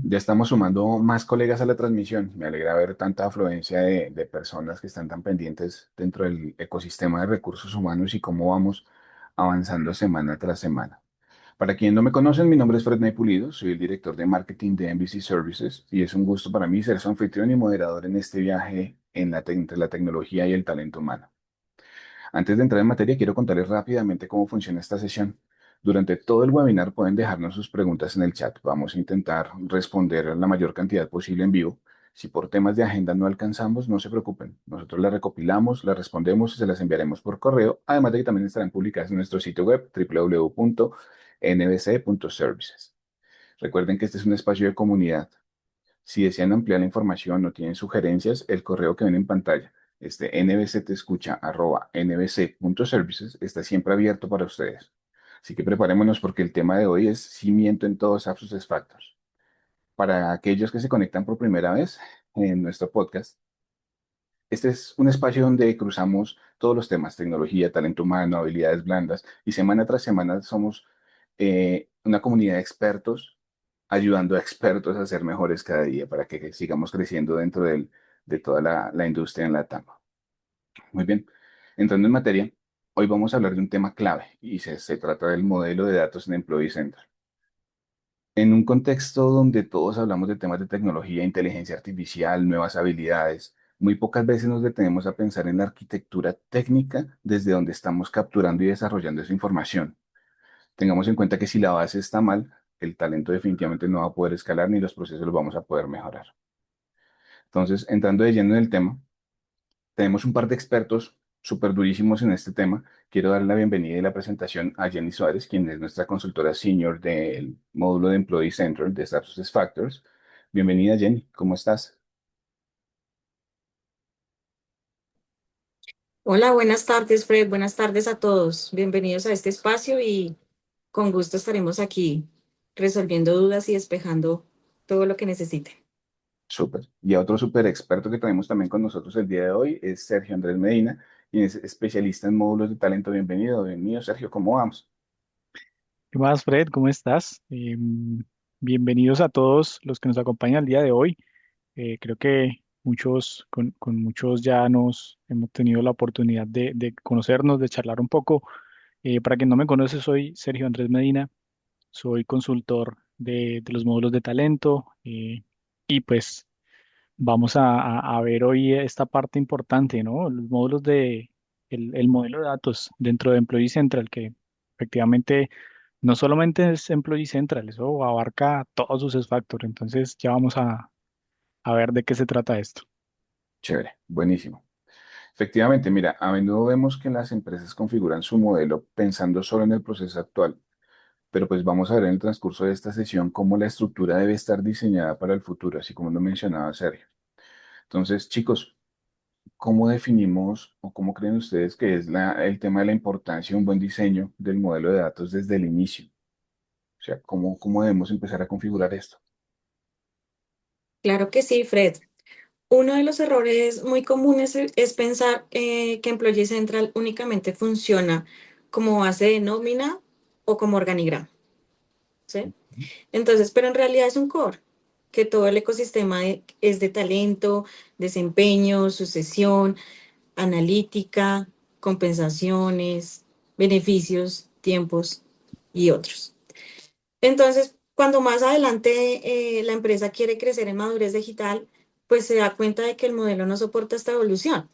Ya estamos sumando más colegas a la transmisión. Me alegra ver tanta afluencia de personas que están tan pendientes dentro del ecosistema de recursos humanos y cómo vamos avanzando semana tras semana. Para quien no me conocen, mi nombre es Fred Pulido, soy el director de marketing de NBC Services y es un gusto para mí ser su anfitrión y moderador en este viaje entre la tecnología y el talento humano. Antes de entrar en materia, quiero contarles rápidamente cómo funciona esta sesión. Durante todo el webinar pueden dejarnos sus preguntas en el chat. Vamos a intentar responder la mayor cantidad posible en vivo. Si por temas de agenda no alcanzamos, no se preocupen. Nosotros las recopilamos, las respondemos y se las enviaremos por correo, además de que también estarán publicadas en nuestro sitio web www.nbc.services. Recuerden que este es un espacio de comunidad. Si desean ampliar la información o tienen sugerencias, el correo que ven en pantalla, nbctescucha@nbc.services, está siempre abierto para ustedes. Así que preparémonos porque el tema de hoy es cimiento en todos sus factors. Para aquellos que se conectan por primera vez en nuestro podcast, este es un espacio donde cruzamos todos los temas, tecnología, talento humano, habilidades blandas, y semana tras semana somos una comunidad de expertos ayudando a expertos a ser mejores cada día para que sigamos creciendo de toda la industria en la TAM. Muy bien, entrando en materia, hoy vamos a hablar de un tema clave y se trata del modelo de datos en Employee Center. En un contexto donde todos hablamos de temas de tecnología, inteligencia artificial, nuevas habilidades, muy pocas veces nos detenemos a pensar en la arquitectura técnica desde donde estamos capturando y desarrollando esa información. Tengamos en cuenta que si la base está mal, el talento definitivamente no va a poder escalar ni los procesos los vamos a poder mejorar. Entonces, entrando de lleno en el tema, tenemos un par de expertos súper durísimos en este tema. Quiero darle la bienvenida y la presentación a Jenny Suárez, quien es nuestra consultora senior del módulo de Employee Center de SAP SuccessFactors. Bienvenida, Jenny. ¿Cómo estás? Hola, buenas tardes, Fred. Buenas tardes a todos. Bienvenidos a este espacio y con gusto estaremos aquí resolviendo dudas y despejando todo lo que necesiten. Súper. Y a otro súper experto que tenemos también con nosotros el día de hoy es Sergio Andrés Medina, quien es especialista en módulos de talento. Bienvenido, bienvenido, Sergio. ¿Cómo vamos? ¿Qué más, Fred? ¿Cómo estás? Bienvenidos a todos los que nos acompañan el día de hoy. Creo que con muchos ya nos hemos tenido la oportunidad de conocernos, de charlar un poco. Para quien no me conoce, soy Sergio Andrés Medina, soy consultor de los módulos de talento y pues vamos a ver hoy esta parte importante, ¿no? Los módulos el modelo de datos dentro de Employee Central, que efectivamente no solamente es Employee Central, eso abarca todos sus factores. Entonces ya vamos a ver de qué se trata esto. Chévere, buenísimo. Efectivamente, mira, a menudo vemos que las empresas configuran su modelo pensando solo en el proceso actual, pero pues vamos a ver en el transcurso de esta sesión cómo la estructura debe estar diseñada para el futuro, así como lo mencionaba Sergio. Entonces, chicos, ¿cómo definimos o cómo creen ustedes que es el tema de la importancia de un buen diseño del modelo de datos desde el inicio? O sea, ¿cómo debemos empezar a configurar esto? Claro que sí, Fred. Uno de los errores muy comunes es pensar que Employee Central únicamente funciona como base de nómina o como organigrama, ¿sí? Entonces, pero en realidad es un core, que todo el ecosistema es de talento, desempeño, sucesión, analítica, compensaciones, beneficios, tiempos y otros. Entonces, cuando más adelante la empresa quiere crecer en madurez digital, pues se da cuenta de que el modelo no soporta esta evolución,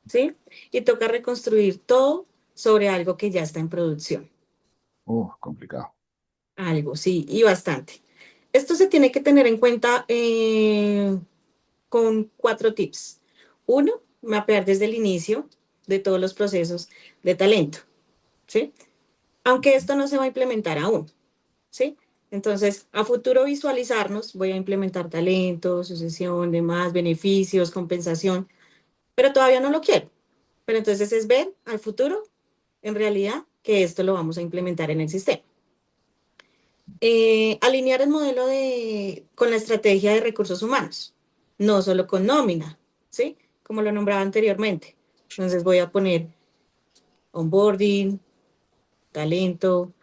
¿sí? Y toca reconstruir todo sobre algo que ya está en producción. Complicado. Algo, sí, y bastante. Esto se tiene que tener en cuenta con cuatro tips. Uno, mapear desde el inicio de todos los procesos de talento, ¿sí? Aunque esto no se va a implementar aún, ¿sí? Entonces, a futuro visualizarnos, voy a implementar talento, sucesión, demás, beneficios, compensación, pero todavía no lo quiero. Pero entonces es ver al futuro, en realidad, que esto lo vamos a implementar en el sistema. Alinear el modelo con la estrategia de recursos humanos, no solo con nómina, ¿sí? Como lo nombraba anteriormente. Entonces voy a poner onboarding, talento,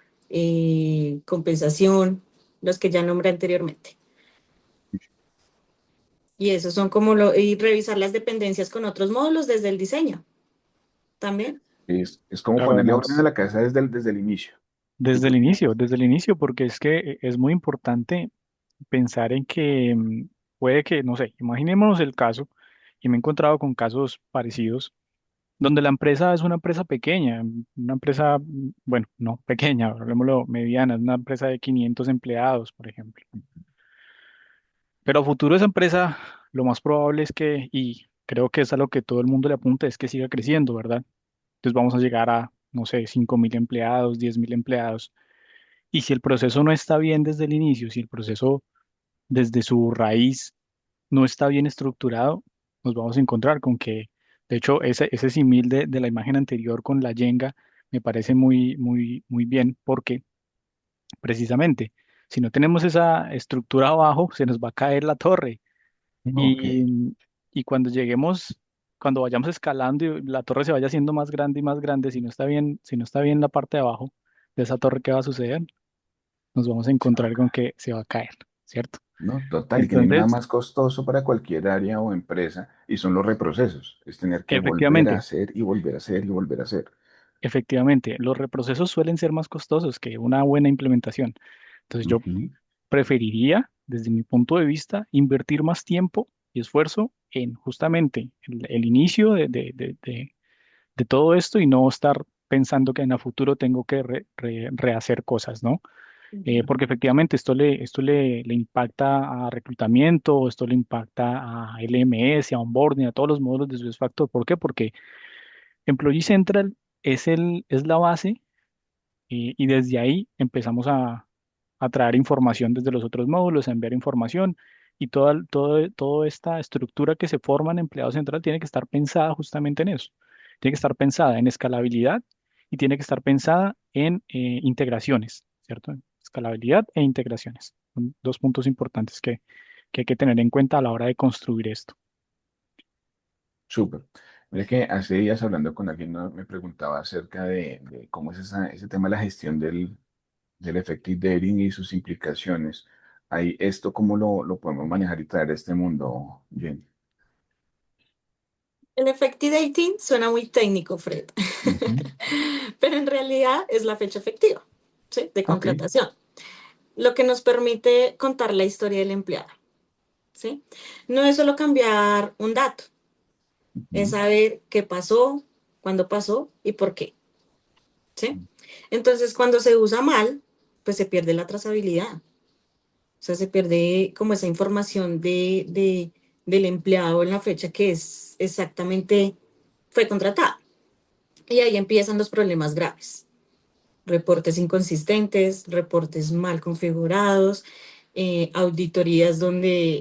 compensación, los que ya nombré anteriormente. Y eso son como y revisar las dependencias con otros módulos desde el diseño también. Es como Claro, ponerle orden a además, la casa desde el inicio. desde el inicio, porque es que es muy importante pensar en que puede que, no sé, imaginémonos el caso, y me he encontrado con casos parecidos, donde la empresa es una empresa pequeña, una empresa, bueno, no pequeña, hablemoslo mediana, es una empresa de 500 empleados, por ejemplo. Pero a futuro esa empresa, lo más probable es que, y creo que es a lo que todo el mundo le apunta, es que siga creciendo, ¿verdad? Entonces vamos a llegar a, no sé, 5.000 empleados, 10.000 empleados. Y si el proceso no está bien desde el inicio, si el proceso desde su raíz no está bien estructurado, nos vamos a encontrar con que, de hecho, ese símil de la imagen anterior con la yenga me parece muy, muy, muy bien porque precisamente, si no tenemos esa estructura abajo, se nos va a caer la torre Ok. y cuando lleguemos, cuando vayamos escalando y la torre se vaya haciendo más grande y más grande, si no está bien la parte de abajo de esa torre, ¿qué va a suceder? Nos vamos a Se va encontrar con acá. que se va a caer, ¿cierto? No, total, y que no hay nada Entonces, más costoso para cualquier área o empresa, y son los reprocesos. Es tener que volver a efectivamente, hacer y volver a hacer y volver a hacer. efectivamente, los reprocesos suelen ser más costosos que una buena implementación. Entonces, yo Ujú. preferiría, desde mi punto de vista, invertir más tiempo y esfuerzo en justamente el inicio de todo esto y no estar pensando que en el futuro tengo que rehacer cosas, ¿no? Ujú. Porque efectivamente le impacta a reclutamiento, esto le impacta a LMS, a onboarding, a todos los módulos de SuccessFactors. ¿Por qué? Porque Employee Central es la base y desde ahí empezamos a traer información desde los otros módulos, a enviar información y toda esta estructura que se forma en Empleado Central tiene que estar pensada justamente en eso. Tiene que estar pensada en escalabilidad y tiene que estar pensada en integraciones, ¿cierto? Escalabilidad e integraciones. Son dos puntos importantes que hay que tener en cuenta a la hora de construir esto. Súper. Mira que hace días hablando con alguien, ¿no? Me preguntaba acerca de cómo es ese tema de la gestión del effective dating y sus implicaciones. Ahí, esto, ¿cómo lo podemos manejar y traer a este mundo, Jen? El effective dating suena muy técnico, Fred, Ujú. pero en realidad es la fecha efectiva, ¿sí? De Ok. contratación, lo que nos permite contar la historia del empleado, ¿sí? No es solo cambiar un dato, es Ujú. saber qué pasó, cuándo pasó y por qué, ¿sí? Entonces, cuando se usa mal, pues se pierde la trazabilidad, o sea, se pierde como esa información del empleado en la fecha que es exactamente fue contratado. Y ahí empiezan los problemas graves. Reportes inconsistentes, reportes mal configurados, auditorías donde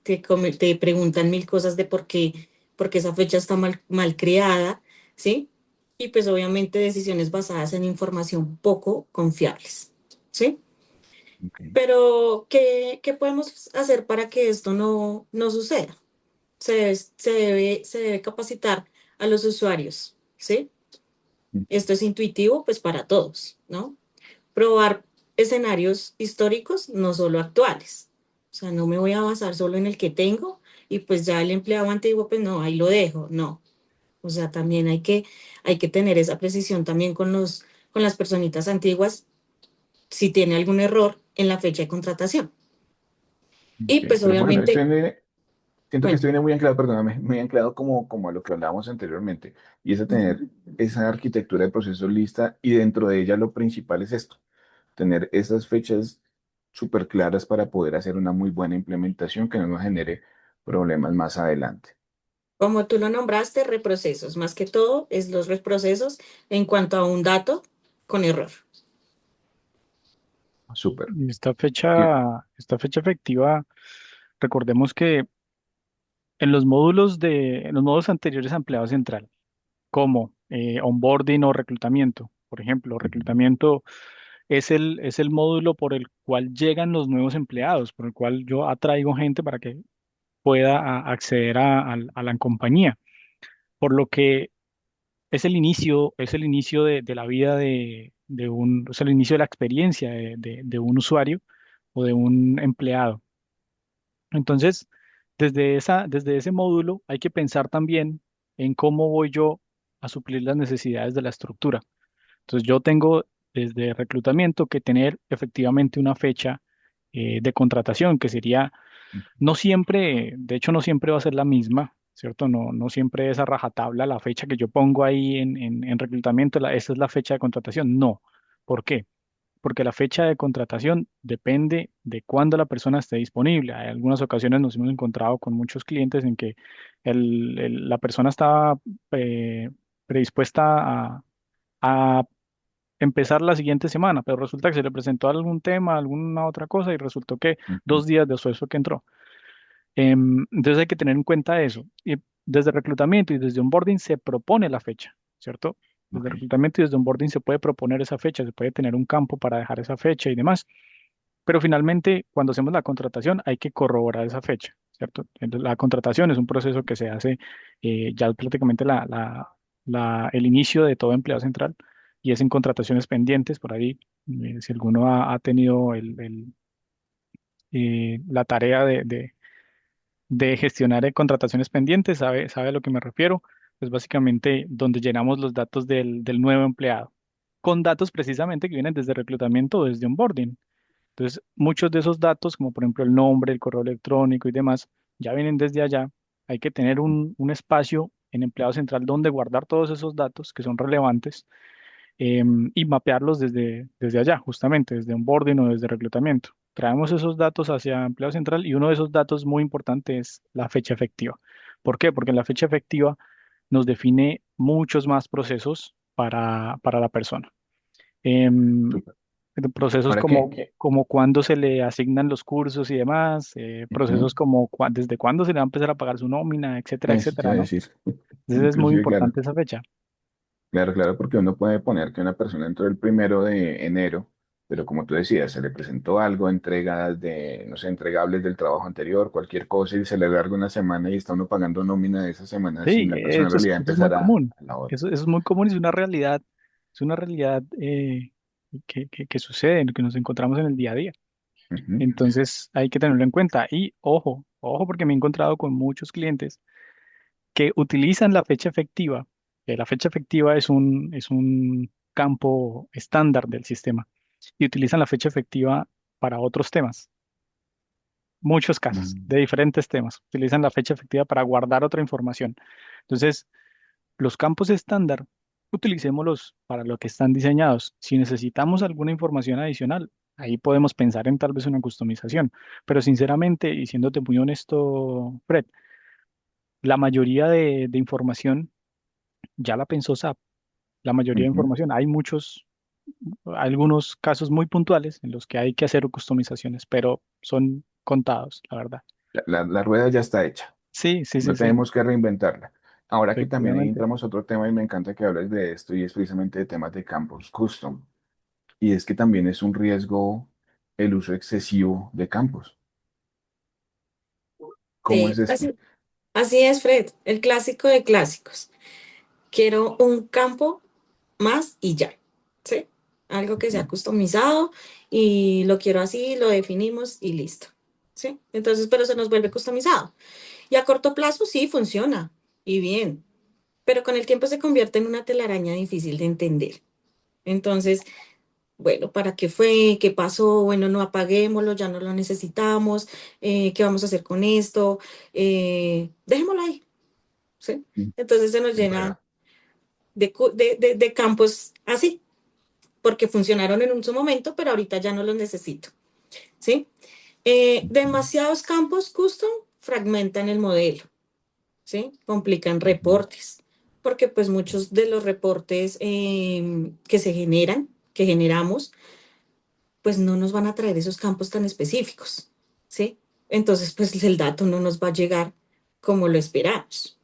te preguntan mil cosas de por qué esa fecha está mal creada, ¿sí? Y pues obviamente decisiones basadas en información poco confiables, ¿sí? Ok. Pero, ¿qué podemos hacer para que esto no suceda? Se debe capacitar a los usuarios, ¿sí? Esto es intuitivo, pues para todos, ¿no? Probar escenarios históricos, no solo actuales. O sea, no me voy a basar solo en el que tengo y pues ya el empleado antiguo, pues no, ahí lo dejo, no. O sea, también hay que tener esa precisión también con las personitas antiguas si tiene algún error en la fecha de contratación. Y Ok. pues Pero bueno, obviamente, siento que bueno, esto viene muy anclado, perdóname, muy anclado como a lo que hablábamos anteriormente, y es a tener ujú. esa arquitectura de procesos lista, y dentro de ella lo principal es esto, tener esas fechas súper claras para poder hacer una muy buena implementación que no nos genere problemas más adelante. Como tú lo nombraste, reprocesos. Más que todo es los reprocesos en cuanto a un dato con error. Súper. Y Que- esta fecha efectiva, recordemos que en los módulos anteriores a empleado central, como onboarding o reclutamiento, por ejemplo, Ujú. reclutamiento es el módulo por el cual llegan los nuevos empleados, por el cual yo atraigo gente para que pueda acceder a la compañía. Por lo que es el inicio de la vida es el inicio de la experiencia de un usuario o de un empleado. Entonces, desde ese módulo hay que pensar también en cómo voy yo a suplir las necesidades de la estructura. Entonces yo tengo desde reclutamiento que tener efectivamente una fecha de contratación, que sería, no siempre, de hecho no siempre va a ser la misma, ¿cierto? No, no siempre es a rajatabla la fecha que yo pongo ahí en reclutamiento, esa es la fecha de contratación. No. ¿Por qué? Porque la fecha de contratación depende de cuándo la persona esté disponible. Hay algunas ocasiones nos hemos encontrado con muchos clientes en que la persona estaba eh, predispuesta a empezar la siguiente semana, pero resulta que se le presentó algún tema, alguna otra cosa y resultó que Ujú. 2 días después fue que entró. Entonces hay que tener en cuenta eso. Y desde reclutamiento y desde onboarding se propone la fecha, ¿cierto? Desde Ok. reclutamiento y desde onboarding se puede proponer esa fecha, se puede tener un campo para dejar esa fecha y demás. Pero finalmente, cuando hacemos la contratación, hay que corroborar esa fecha, ¿cierto? Entonces, la contratación es un proceso que se hace ya prácticamente el inicio de todo empleado central y es en contrataciones pendientes. Por ahí, si alguno ha tenido la tarea de gestionar contrataciones pendientes, sabe a lo que me refiero. Es básicamente donde llenamos los datos del nuevo empleado, con datos precisamente que vienen desde reclutamiento o desde onboarding. Entonces, muchos de esos datos, como por ejemplo el nombre, el correo electrónico y demás, ya vienen desde allá. Hay que tener un espacio en empleado central donde guardar todos esos datos que son relevantes y mapearlos desde allá, justamente, desde onboarding o desde reclutamiento. Traemos esos datos hacia empleo central y uno de esos datos muy importante es la fecha efectiva. ¿Por qué? Porque la fecha efectiva nos define muchos más procesos para la persona. Em, Súper. Procesos Ahora que, como cuándo se le asignan los cursos y demás, procesos ujú, como desde cuándo se le va a empezar a pagar su nómina, etcétera, eso te etcétera, iba a ¿no? decir. Entonces es muy Inclusive, claro, importante esa fecha. claro, claro, porque uno puede poner que una persona entró el 1 de enero, pero como tú decías, se le presentó algo, entregas de, no sé, entregables del trabajo anterior, cualquier cosa, y se le larga una semana y está uno pagando nómina de esa semana sin Sí, la persona en realidad eso es muy empezar a común. la otra. Eso es muy común y es una realidad que sucede, que nos encontramos en el día a día. Ujú. Entonces hay que tenerlo en cuenta. Y ojo, ojo, porque me he encontrado con muchos clientes que utilizan la fecha efectiva. La fecha efectiva es un campo estándar del sistema y utilizan la fecha efectiva para otros temas. Muchos casos Mm. de diferentes temas. Utilizan la fecha efectiva para guardar otra información. Entonces, los campos estándar, utilicémoslos para lo que están diseñados. Si necesitamos alguna información adicional, ahí podemos pensar en tal vez una customización. Pero sinceramente, y siéndote muy honesto, Fred, la mayoría de información ya la pensó SAP. La mayoría de Ujú. información. Hay algunos casos muy puntuales en los que hay que hacer customizaciones, pero son contados, la verdad. La rueda ya está hecha. Sí, sí, sí, No sí, tenemos que reinventarla. Ahora que también ahí efectivamente. entramos a otro tema y me encanta que hables de esto y es precisamente de temas de campos custom. Y es que también es un riesgo el uso excesivo de campos. ¿Cómo es Sí, esto? así es, Fred, el clásico de clásicos. Quiero un campo más y ya, ¿sí? Algo que sea Ujú. customizado y lo quiero así, lo definimos y listo, ¿sí? Entonces, pero se nos vuelve customizado. Y a corto plazo sí funciona y bien, pero con el tiempo se convierte en una telaraña difícil de entender. Entonces, bueno, ¿para qué fue? ¿Qué pasó? Bueno, no apaguémoslo, ya no lo necesitamos. ¿Qué vamos a hacer con esto? Dejémoslo ahí, ¿sí? Mm. Entonces se nos Bueno, llena de campos así, porque funcionaron en un su momento, pero ahorita ya no los necesito, ¿sí? Demasiados campos custom fragmentan el modelo, ¿sí? Complican ujú. reportes, porque pues muchos de los reportes que se generan, que generamos, pues no nos van a traer esos campos tan específicos, ¿sí? Entonces, pues el dato no nos va a llegar como lo esperamos,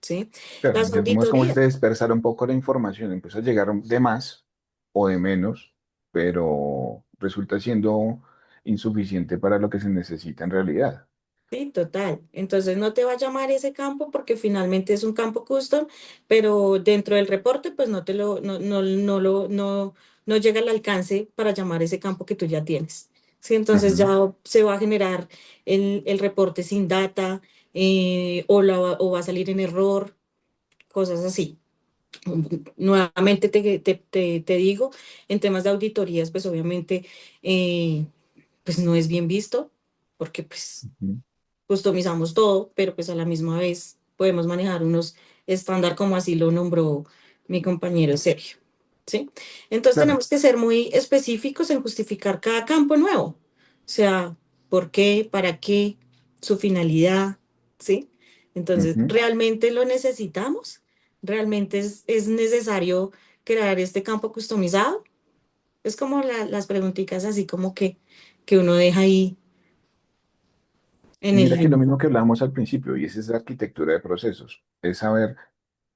¿sí? Claro, en Las cierto modo es como si auditorías. te dispersara un poco la información, empieza a llegar de más o de menos, pero resulta siendo insuficiente para lo que se necesita en realidad. Sí, total. Entonces no te va a llamar ese campo porque finalmente es un campo custom, pero dentro del reporte pues no te lo, no llega al alcance para llamar ese campo que tú ya tienes. Sí, entonces Ujú. ya se va a generar el reporte sin data, o va a salir en error, cosas así. Nuevamente te digo, en temas de auditorías, pues obviamente pues no es bien visto, porque pues Ujú. customizamos todo, pero pues a la misma vez podemos manejar unos estándar como así lo nombró mi compañero Sergio, ¿sí? Entonces Claro. tenemos que ser muy específicos en justificar cada campo nuevo, o sea, por qué, para qué, su finalidad, ¿sí? Entonces, Ujú. ¿realmente lo necesitamos? ¿Realmente es necesario crear este campo customizado? Es como las preguntitas así como que uno deja ahí en Y el mira que lo aire. mismo que hablábamos al principio, y es esa arquitectura de procesos, es saber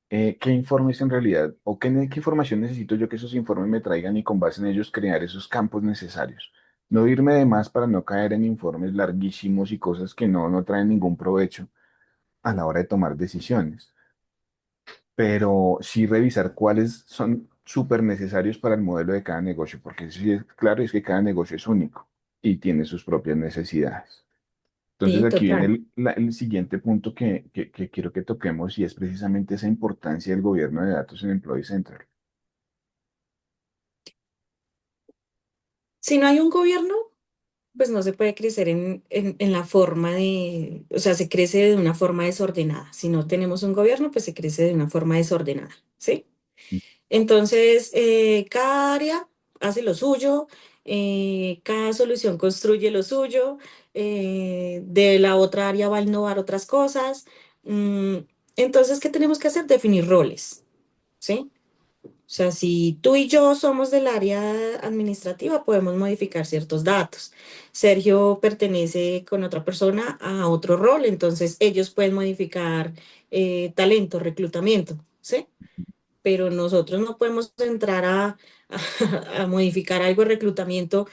qué informes en realidad, o qué información necesito yo que esos informes me traigan y con base en ellos crear esos campos necesarios. No irme de más para no caer en informes larguísimos y cosas que no traen ningún provecho a la hora de tomar decisiones, pero sí revisar cuáles son súper necesarios para el modelo de cada negocio, porque sí es claro es que cada negocio es único y tiene sus propias necesidades. Entonces Sí, aquí viene total. el siguiente punto que quiero que toquemos y es precisamente esa importancia del gobierno de datos en Employee Central. Si no hay un gobierno, pues no se puede crecer en la forma de, o sea, se crece de una forma desordenada. Si no tenemos un gobierno, pues se crece de una forma desordenada, ¿sí? Entonces, cada área hace lo suyo, cada solución construye lo suyo, de la otra área va a innovar otras cosas. Mm, entonces, ¿qué tenemos que hacer? Definir roles, ¿sí? O sea, si tú y yo somos del área administrativa, podemos modificar ciertos datos. Sergio pertenece con otra persona a otro rol, entonces ellos pueden modificar talento, reclutamiento, ¿sí? Pero nosotros no podemos entrar a modificar algo de reclutamiento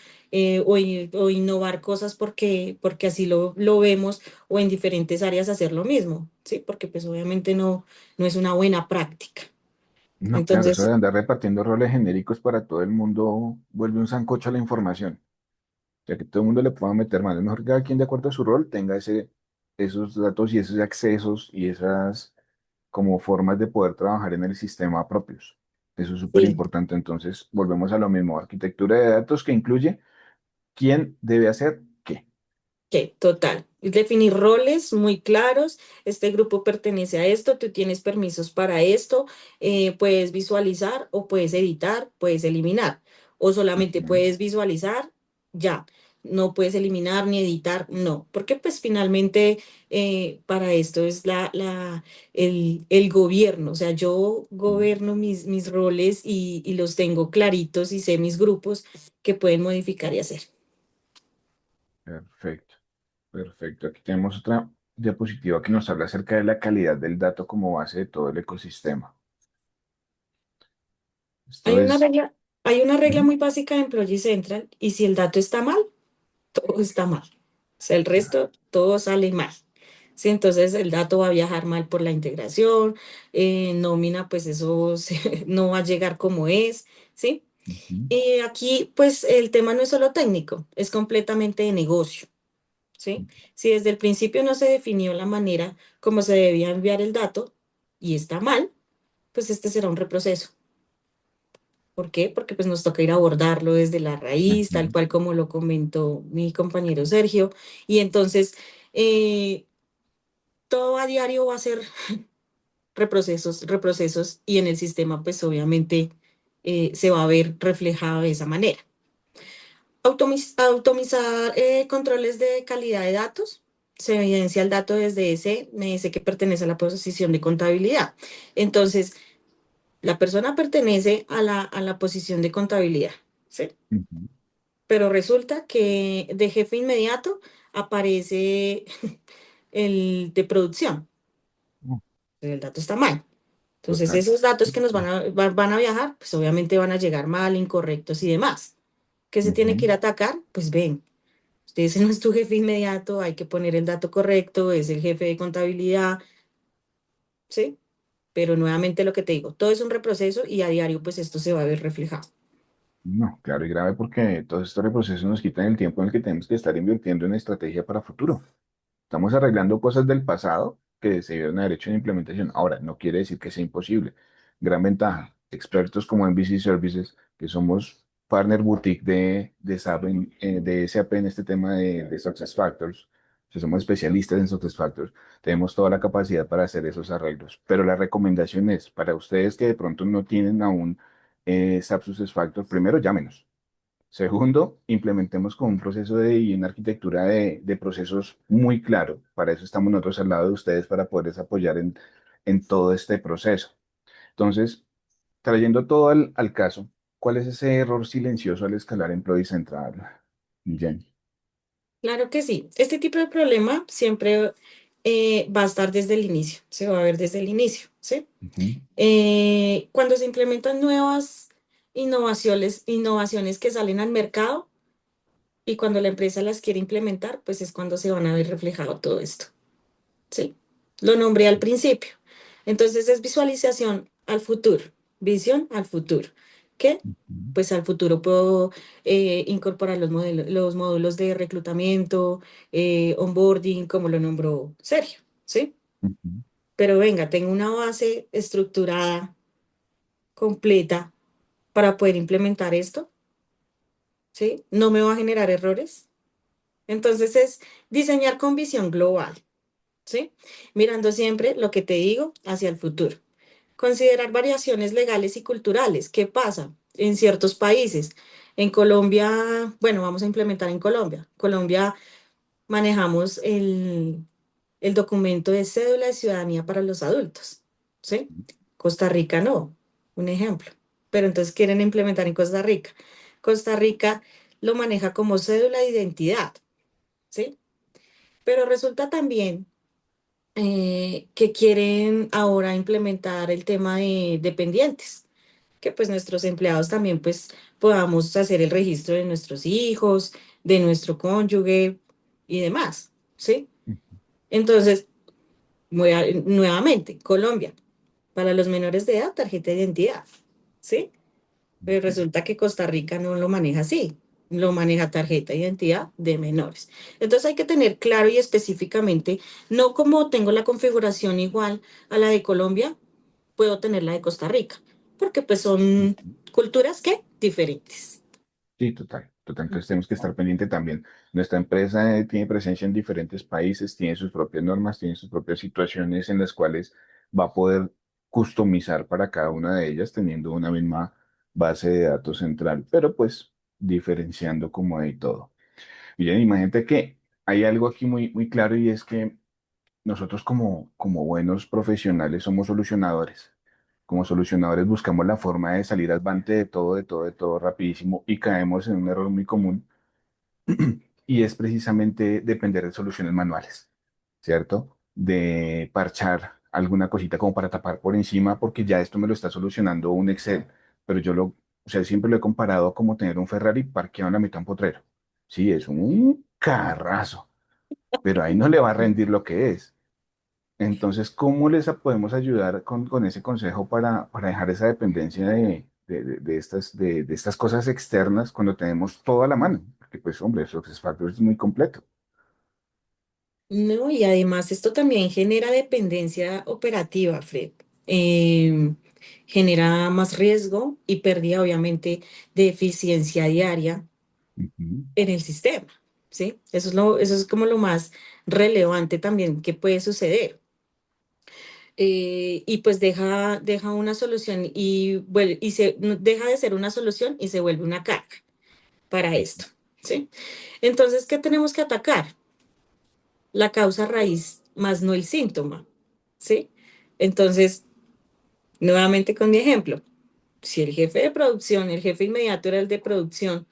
o innovar cosas porque así lo vemos o en diferentes áreas hacer lo mismo, ¿sí? Porque pues obviamente no es una buena práctica. No, claro, eso de Entonces, andar repartiendo roles genéricos para todo el mundo vuelve un sancocho a la información. O sea, que todo el mundo le pueda meter mano. Es mejor que cada quien de acuerdo a su rol tenga esos datos y esos accesos y esas como formas de poder trabajar en el sistema propios. Eso es súper sí. importante. Entonces, volvemos a lo mismo. Arquitectura de datos que incluye quién debe hacer qué. Que total. Definir roles muy claros. Este grupo pertenece a esto, tú tienes permisos para esto, puedes visualizar o puedes editar, puedes eliminar. O solamente Ujú. puedes visualizar, ya. No puedes eliminar ni editar, no. Porque pues finalmente para esto es el gobierno. O sea, yo gobierno mis roles y los tengo claritos y sé mis grupos que pueden modificar y hacer. Perfecto, perfecto. Aquí tenemos otra diapositiva que nos habla acerca de la calidad del dato como base de todo el ecosistema. Esto Hay una es... regla, hay una regla Ujú. muy básica en Employee Central y si el dato está mal, todo está mal. O sea, el Ah, resto, todo sale mal. Sí, entonces el dato va a viajar mal por la integración, nómina, pues eso no va a llegar como es, ¿sí? ujú, Y aquí, pues el tema no es solo técnico, es completamente de negocio, ¿sí? Si desde el principio no se definió la manera como se debía enviar el dato y está mal, pues este será un reproceso. ¿Por qué? Porque pues nos toca ir a abordarlo desde la raíz, tal ujú. cual como lo comentó mi compañero Sergio. Y entonces, eh, todo a diario va a ser reprocesos, reprocesos, y en el sistema pues obviamente se va a ver reflejado de esa manera. Automizar controles de calidad de datos. Se evidencia el dato desde ese MS que pertenece a la posición de contabilidad. Entonces, la persona pertenece a la posición de contabilidad, ¿sí? Ujú. Pero resulta que de jefe inmediato aparece el de producción. Oh, El dato está mal. Entonces, total. esos datos que nos van a viajar, pues obviamente van a llegar mal, incorrectos y demás. ¿Qué se tiene que Ujú. ir a atacar? Pues ven, ese no es tu jefe inmediato, hay que poner el dato correcto, es el jefe de contabilidad, ¿sí? Pero nuevamente lo que te digo, todo es un reproceso y a diario pues esto se va a ver reflejado. No, claro y grave porque todos estos reprocesos nos quitan el tiempo en el que tenemos que estar invirtiendo en estrategia para futuro. Estamos arreglando cosas del pasado que se debieron haber hecho en implementación. Ahora, no quiere decir que sea imposible. Gran ventaja, expertos como MVC Services, que somos partner boutique de SAP de SAP en este tema de SuccessFactors, que somos especialistas en SuccessFactors, tenemos toda la capacidad para hacer esos arreglos. Pero la recomendación es, para ustedes que de pronto no tienen aún SAP SuccessFactors, primero llámenos. Segundo, implementemos con un proceso y una arquitectura de procesos muy claro. Para eso estamos nosotros al lado de ustedes para poderles apoyar en todo este proceso. Entonces, trayendo todo al caso, ¿cuál es ese error silencioso al escalar Employee Central, Jenny? Claro que sí. Este tipo de problema siempre va a estar desde el inicio, se va a ver desde el inicio, ¿sí? Ujú, Cuando se implementan nuevas innovaciones que salen al mercado y cuando la empresa las quiere implementar, pues es cuando se van a ver reflejado todo esto, ¿sí? Lo nombré al principio. Entonces es visualización al futuro, visión al futuro. ¿Qué? ujú, Pues al futuro puedo incorporar los módulos de reclutamiento, onboarding, como lo nombró Sergio, ¿sí? ujú, Pero venga, tengo una base estructurada, completa, para poder implementar esto, ¿sí? No me va a generar errores. Entonces es diseñar con visión global, ¿sí? Mirando siempre lo que te digo hacia el futuro. Considerar variaciones legales y culturales. ¿Qué pasa en ciertos países? En Colombia, bueno, vamos a implementar en Colombia. Colombia manejamos el documento de cédula de ciudadanía para los adultos, ¿sí? Costa Rica no, un ejemplo. Pero entonces quieren implementar en Costa Rica. Costa Rica lo maneja como cédula de identidad, ¿sí? Pero resulta también que quieren ahora implementar el tema de dependientes, que pues nuestros empleados también pues podamos hacer el registro de nuestros hijos, de nuestro cónyuge y demás, ¿sí? ujú, Entonces, nuevamente, Colombia, para los menores de edad, tarjeta de identidad, ¿sí? Pero ujú. resulta que Costa Rica no lo maneja así, lo maneja tarjeta de identidad de menores. Entonces hay que tener claro y específicamente, no como tengo la configuración igual a la de Colombia, puedo tener la de Costa Rica, porque pues son culturas que diferentes. Sí, total, total. Entonces tenemos que estar pendiente también. Nuestra empresa tiene presencia en diferentes países, tiene sus propias normas, tiene sus propias situaciones en las cuales va a poder customizar para cada una de ellas teniendo una misma base de datos central, pero pues diferenciando como hay todo. Bien, imagínate que hay algo aquí muy claro y es que nosotros como buenos profesionales somos solucionadores. Como solucionadores buscamos la forma de salir avante de todo rapidísimo y caemos en un error muy común y es precisamente depender de soluciones manuales, ¿cierto? De parchar alguna cosita como para tapar por encima porque ya esto me lo está solucionando un Excel, pero o sea, siempre lo he comparado a como tener un Ferrari parqueado en la mitad de un potrero. Sí, es un carrazo, pero ahí no le va a rendir lo que es. Entonces, ¿cómo podemos ayudar con ese consejo para dejar esa dependencia de estas cosas externas cuando tenemos todo a la mano? Porque, pues, hombre, SuccessFactors es muy completo. No, y además esto también genera dependencia operativa, Fred. Em, Genera más riesgo y pérdida, obviamente, de eficiencia diaria Ujú, en el sistema, ¿sí? Eso es como lo más relevante también que puede suceder. Y pues deja una solución deja de ser una solución y se vuelve una carga para esto, ¿sí? Entonces, ¿qué tenemos que atacar? La causa raíz, más no el síntoma, ¿sí? Entonces, nuevamente con mi ejemplo, si el jefe de producción, el jefe inmediato era el de producción,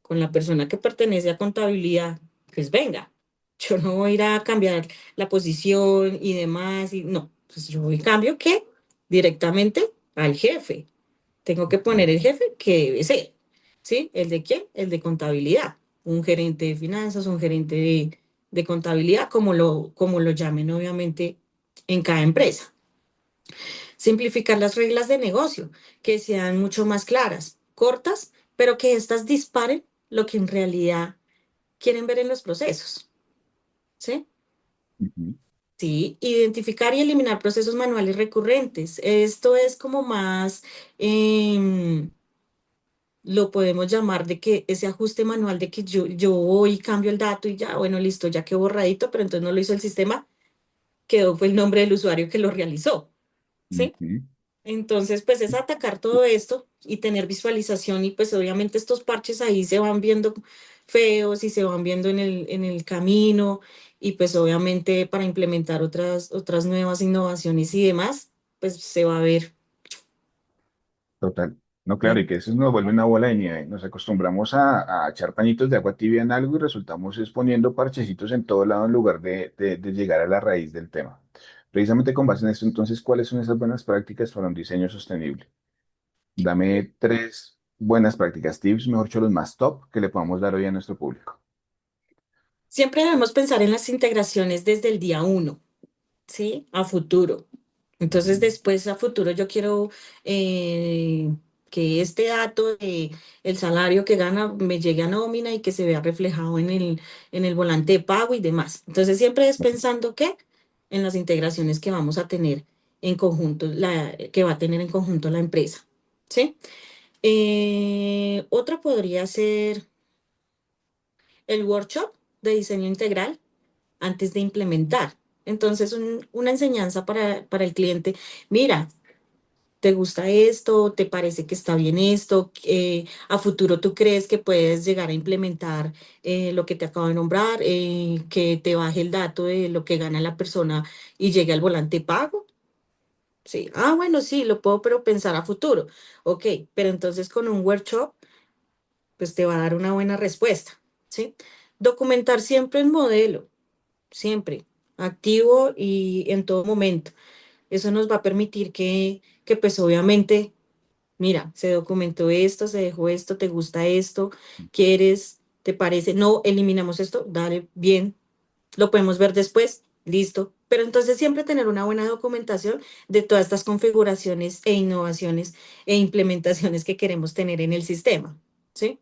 con la persona que pertenece a contabilidad, pues venga, yo no voy a ir a cambiar la posición y demás, y no, pues yo voy cambio que directamente al jefe. Tengo que ujú, poner el jefe que debe ser, ¿sí? ¿El de quién? El de contabilidad, un gerente de finanzas, un gerente de contabilidad, como lo llamen obviamente en cada empresa. Simplificar las reglas de negocio, que sean mucho más claras, cortas, pero que éstas disparen lo que en realidad quieren ver en los procesos, ¿sí? Ujú. ¿sí? Identificar y eliminar procesos manuales recurrentes. Esto es como más, em, lo podemos llamar de que ese ajuste manual de que yo voy y cambio el dato y ya, bueno, listo, ya quedó borradito, pero entonces no lo hizo el sistema, quedó fue el nombre del usuario que lo realizó, ¿sí? Ujú. Entonces, pues es atacar todo esto y tener visualización y pues obviamente estos parches ahí se van viendo feos y se van viendo en el camino y pues obviamente para implementar otras nuevas innovaciones y demás, pues se va a ver. Total. No, claro, y ¿Sí? que eso nos vuelve una bola de nieve. Nos acostumbramos a echar pañitos de agua tibia en algo y resultamos exponiendo parchecitos en todo lado en lugar de llegar a la raíz del tema. Precisamente con base en esto, entonces, ¿cuáles son esas buenas prácticas para un diseño sostenible? Dame tres buenas prácticas, tips, mejor dicho, los más top que le podamos dar hoy a nuestro público. Siempre debemos pensar en las integraciones desde el día uno, ¿sí? A futuro. Entonces, Ujú. después a futuro yo quiero eh, que este dato de el salario que gana me llegue a nómina y que se vea reflejado en el volante de pago y demás. Entonces, siempre es pensando que en las integraciones que vamos a tener en conjunto, que va a tener en conjunto la empresa, ¿sí? Otra podría ser el workshop de diseño integral antes de implementar. Entonces, una enseñanza para el cliente. Mira, ¿te gusta esto? ¿Te parece que está bien esto? ¿A futuro tú crees que puedes llegar a implementar lo que te acabo de nombrar? Que te baje el dato de lo que gana la persona y llegue al volante pago. Sí. Ah, bueno, sí, lo puedo, pero pensar a futuro. Ok, pero entonces con un workshop, pues te va a dar una buena respuesta. ¿Sí? Documentar siempre el modelo, siempre, activo y en todo momento. Eso nos va a permitir que pues obviamente mira, se documentó esto, se dejó esto, te gusta esto, quieres, te parece, no, eliminamos esto, dale, bien, lo podemos ver después, listo. Pero entonces siempre tener una buena documentación de todas estas configuraciones e innovaciones e implementaciones que queremos tener en el sistema, ¿sí?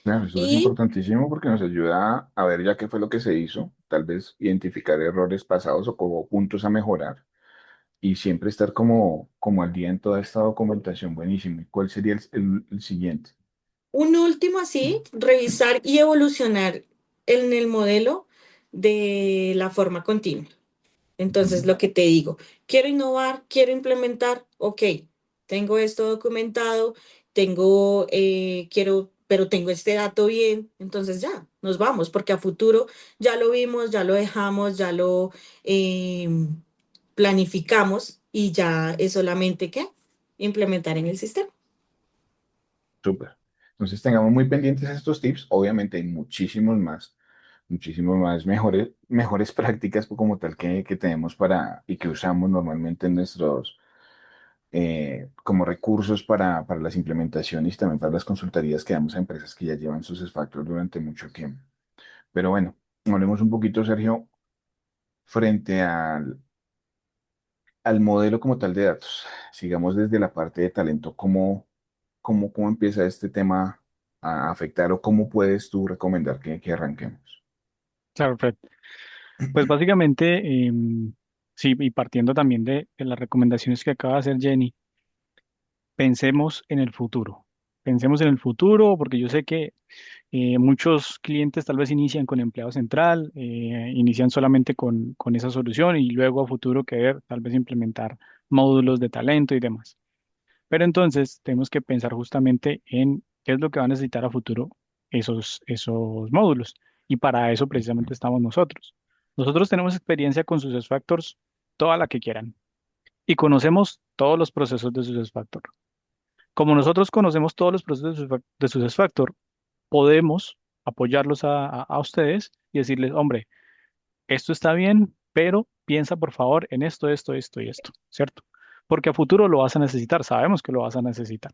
Claro, eso es Y importantísimo porque nos ayuda a ver ya qué fue lo que se hizo, tal vez identificar errores pasados o como puntos a mejorar y siempre estar como al día en toda esta documentación. Buenísimo. ¿Y cuál sería el siguiente? un último así, revisar y evolucionar en el modelo de la forma continua. Entonces, Ujú. lo que te digo, quiero innovar, quiero implementar, ok, tengo esto documentado, pero tengo este dato bien, entonces ya, nos vamos, porque a futuro ya lo vimos, ya lo dejamos, ya lo planificamos y ya es solamente que implementar en el sistema. Súper. Entonces tengamos muy pendientes estos tips. Obviamente hay muchísimos más mejores prácticas como tal que tenemos para y que usamos normalmente en nuestros como recursos para las implementaciones y también para las consultorías que damos a empresas que ya llevan sus factors durante mucho tiempo. Pero bueno, hablemos un poquito, Sergio, frente al modelo como tal de datos. Sigamos desde la parte de talento, ¿cómo empieza este tema a afectar o cómo puedes tú recomendar que arranquemos? Claro, Fred. Pues básicamente, sí, y partiendo también de las recomendaciones que acaba de hacer Jenny, pensemos en el futuro. Pensemos en el futuro, porque yo sé que muchos clientes tal vez inician con empleado central, inician solamente con esa solución y luego a futuro querer tal vez implementar módulos de talento y demás. Pero entonces tenemos que pensar justamente en qué es lo que va a necesitar a futuro esos módulos. Y para eso precisamente estamos nosotros. Nosotros tenemos experiencia con SuccessFactors, toda la que quieran, y conocemos todos los procesos de SuccessFactors. Como nosotros conocemos todos los procesos de SuccessFactors, podemos apoyarlos a ustedes y decirles, hombre, esto está bien, pero piensa por favor en esto, esto, esto y esto, ¿cierto? Porque a futuro lo vas a necesitar, sabemos que lo vas a necesitar.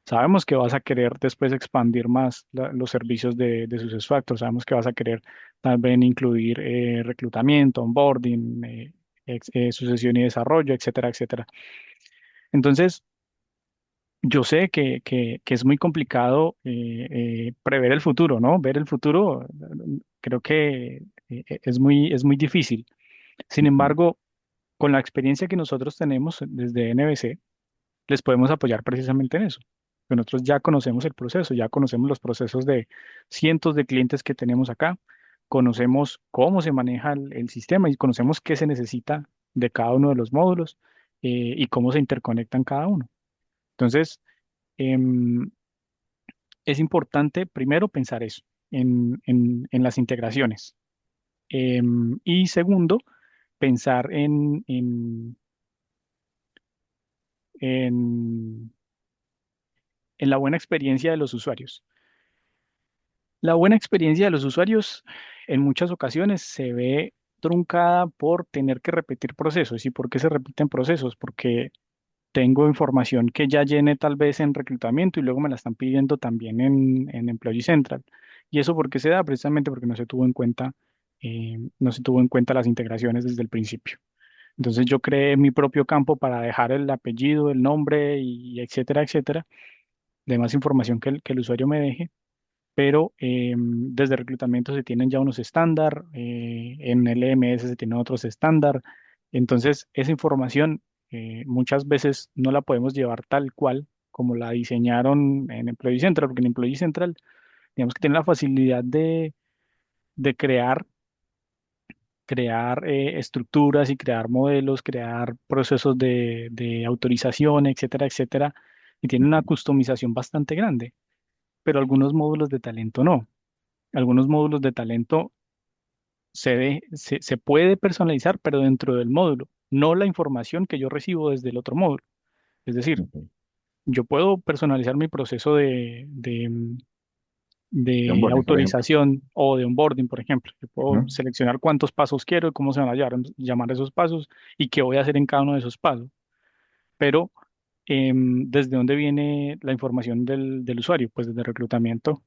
Sabemos que vas a querer después expandir más los servicios de SuccessFactors. Sabemos que vas a querer también incluir reclutamiento, onboarding, sucesión y desarrollo, etcétera, etcétera. Entonces, yo sé que es muy complicado prever el futuro, ¿no? Ver el futuro, creo que es muy difícil. Sin Ujú, embargo, con la experiencia que nosotros tenemos desde NBC, les podemos apoyar precisamente en eso. Que nosotros ya conocemos el proceso, ya conocemos los procesos de cientos de clientes que tenemos acá, conocemos cómo se maneja el sistema y conocemos qué se necesita de cada uno de los módulos y cómo se interconectan cada uno. Entonces, em, es importante primero pensar eso, en las integraciones. Y segundo, pensar en, en la buena experiencia de los usuarios. La buena experiencia de los usuarios en muchas ocasiones se ve truncada por tener que repetir procesos. ¿Y por qué se repiten procesos? Porque tengo información que ya llené tal vez en reclutamiento y luego me la están pidiendo también en Employee Central. ¿Y eso por qué se da? Precisamente porque no se tuvo en cuenta las integraciones desde el principio. Entonces yo creé mi propio campo para dejar el apellido, el nombre y etcétera, etcétera, de más información que el usuario me deje, pero desde reclutamiento se tienen ya unos estándar, en el LMS se tienen otros estándar, entonces esa información muchas veces no la podemos llevar tal cual como la diseñaron en Employee Central, porque en Employee Central digamos que tiene la facilidad de crear estructuras y crear modelos, crear procesos de autorización, etcétera, etcétera, y tiene una ujú. customización bastante grande, pero algunos módulos de talento no. Algunos módulos de talento se puede personalizar, pero dentro del módulo, no la información que yo recibo desde el otro módulo. Es decir, Ok. yo puedo personalizar mi proceso De de onboarding, por ejemplo. autorización o de onboarding, por ejemplo. Yo puedo Ujú, seleccionar cuántos pasos quiero y cómo se van a llamar esos pasos y qué voy a hacer en cada uno de esos pasos. Pero, ¿desde dónde viene la información del usuario? Pues desde reclutamiento.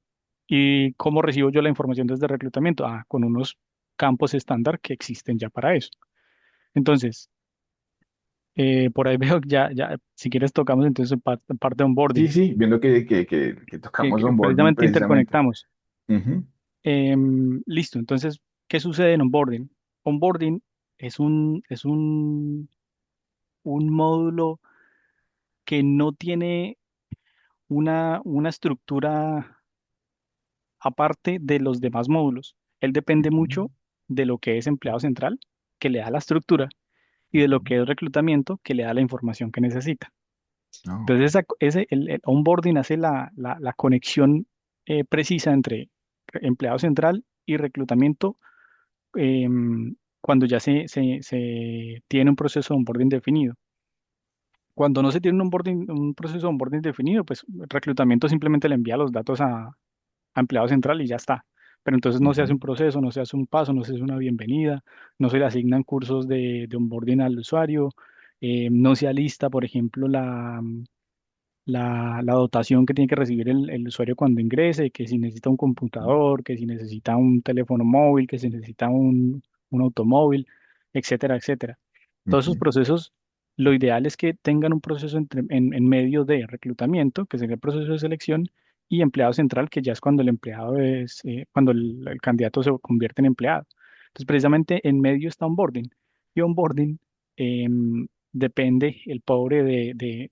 ¿Y cómo recibo yo la información desde reclutamiento? Ah, con unos campos estándar que existen ya para eso. Entonces, por ahí veo que si quieres tocamos entonces parte de sí, onboarding, sí, viendo que tocamos que onboarding precisamente precisamente. interconectamos. Ujú, Listo, entonces, ¿qué sucede en onboarding? Onboarding un módulo que no tiene una estructura aparte de los demás módulos. Él depende ujú, mucho de lo que es empleado central, que le da la estructura, y de lo ujú. que es reclutamiento, que le da la información que necesita. Ah, ok. Entonces, el onboarding hace la conexión precisa entre empleado central y reclutamiento cuando ya se tiene un proceso de onboarding definido. Cuando no se tiene un proceso de onboarding definido, pues reclutamiento simplemente le envía los datos a empleado central y ya está. Pero entonces no se hace Ujú, un proceso, no se hace un paso, no se hace una bienvenida, no se le asignan cursos de onboarding al usuario, no se alista, por ejemplo, la dotación que tiene que recibir el usuario cuando ingrese, que si necesita un computador, que si necesita un teléfono móvil, que si necesita un automóvil, etcétera, etcétera. Todos esos ujú, procesos, lo ideal es que tengan un proceso en medio de reclutamiento, que sería el proceso de selección, y empleado central, que ya es cuando el empleado cuando el candidato se convierte en empleado. Entonces, precisamente en medio está onboarding. Y onboarding depende el pobre de